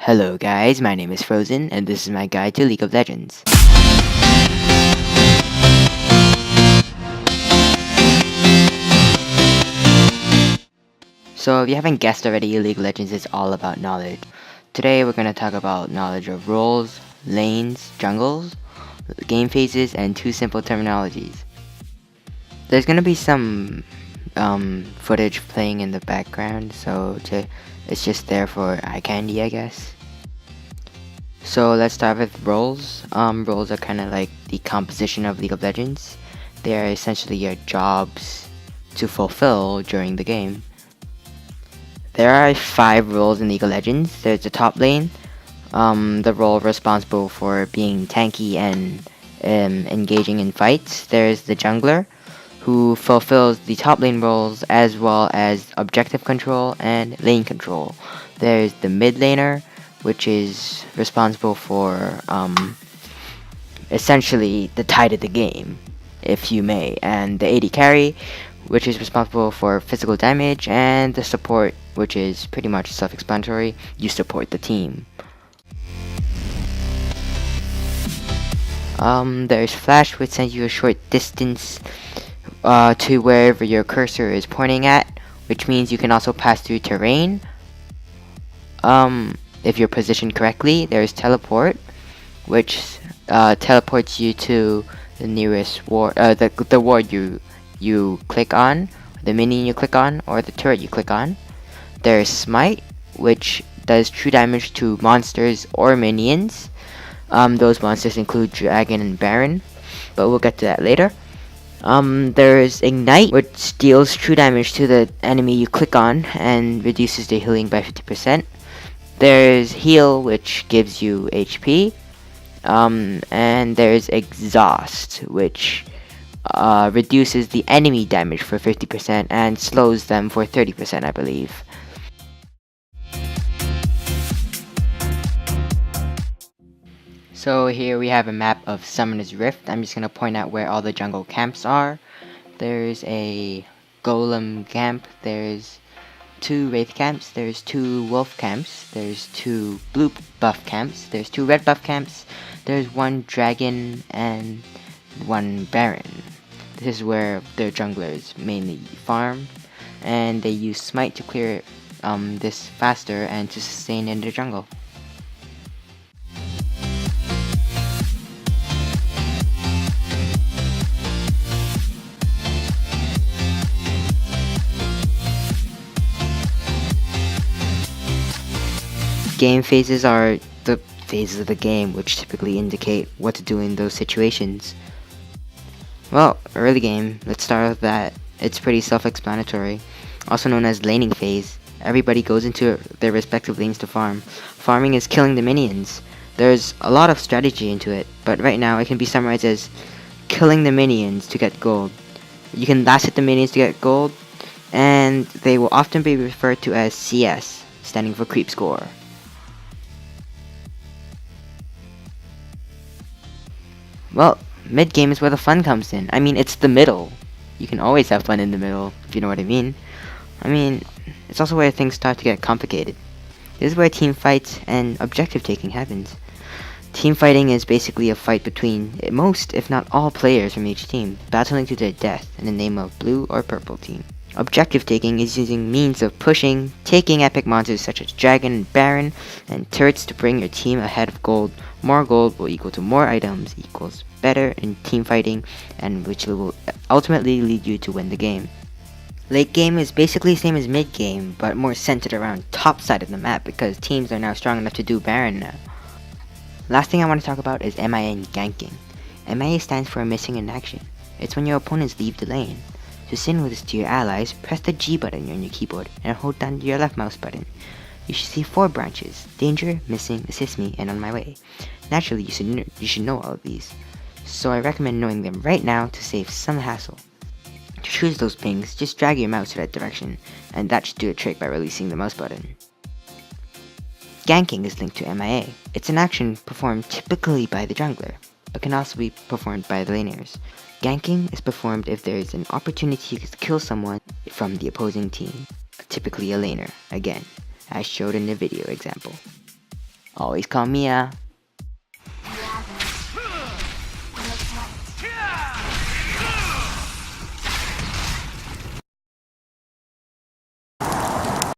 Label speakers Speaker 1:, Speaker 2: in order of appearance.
Speaker 1: Hello guys, my name is FroZeiN and this is my guide to League of Legends. So if you haven't guessed already, League of Legends is all about knowledge. Today we're going to talk about knowledge of roles, lanes, jungles, game phases, and two simple terminologies. There's going to be some footage playing in the background, so it's just there for eye candy, I guess. So let's start with roles. Roles are kind of like the composition of League of Legends. They are essentially your jobs to fulfill during the game. There are 5 roles in League of Legends. There's the top lane, the role responsible for being tanky and engaging in fights. There's the jungler, who fulfills the top lane roles as well as objective control and lane control. There's the mid laner, which is responsible for essentially the tide of the game, if you may, and the AD carry, which is responsible for physical damage, and the support, which is pretty much self-explanatory. You support the team. There's Flash, which sends you a short distance to wherever your cursor is pointing at, which means you can also pass through terrain. If you're positioned correctly. There's Teleport, which teleports you to the nearest ward, the ward you click on, the minion you click on, or the turret you click on. There's Smite, which does true damage to monsters or minions. Those monsters include Dragon and Baron, but we'll get to that later. There's Ignite, which deals true damage to the enemy you click on and reduces their healing by 50%. There's Heal, which gives you HP. And there's Exhaust, which reduces the enemy damage for 50% and slows them for 30%, I believe. So here we have a map of Summoner's Rift. I'm just going to point out where all the jungle camps are. There's a Golem camp, there's 2 Wraith camps, there's 2 Wolf camps, there's 2 blue buff camps, there's 2 red buff camps, there's 1 Dragon and 1 Baron. This is where their junglers mainly farm, and they use Smite to clear this faster and to sustain in their jungle. Game phases are the phases of the game which typically indicate what to do in those situations. Well, early game, let's start with that. It's pretty self-explanatory. Also known as laning phase. Everybody goes into their respective lanes to farm. Farming is killing the minions. There's a lot of strategy into it, but right now it can be summarized as killing the minions to get gold. You can last hit the minions to get gold, and they will often be referred to as CS, standing for creep score. Well, mid-game is where the fun comes in. I mean, it's the middle. You can always have fun in the middle, if you know what I mean. I mean, it's also where things start to get complicated. This is where team fights and objective taking happens. Team fighting is basically a fight between most, if not all, players from each team, battling to their death in the name of blue or purple team. Objective taking is using means of pushing, taking epic monsters such as Dragon and Baron, and turrets to bring your team ahead of gold. More gold will equal to more items, equals better in team fighting, and which will ultimately lead you to win the game. Late game is basically the same as mid game, but more centered around top side of the map because teams are now strong enough to do Baron now. Last thing I want to talk about is MIA and ganking. MIA stands for missing in action. It's when your opponents leave the lane. To send this to your allies, press the G button on your keyboard and hold down your left mouse button. You should see 4 branches: danger, missing, assist me, and on my way. Naturally, you should know all of these, so I recommend knowing them right now to save some hassle. To choose those pings, just drag your mouse to that direction, and that should do a trick by releasing the mouse button. Ganking is linked to MIA. It's an action performed typically by the jungler, but can also be performed by the laners. Ganking is performed if there is an opportunity to kill someone from the opposing team, typically a laner, again, as showed in the video example. Always call me out.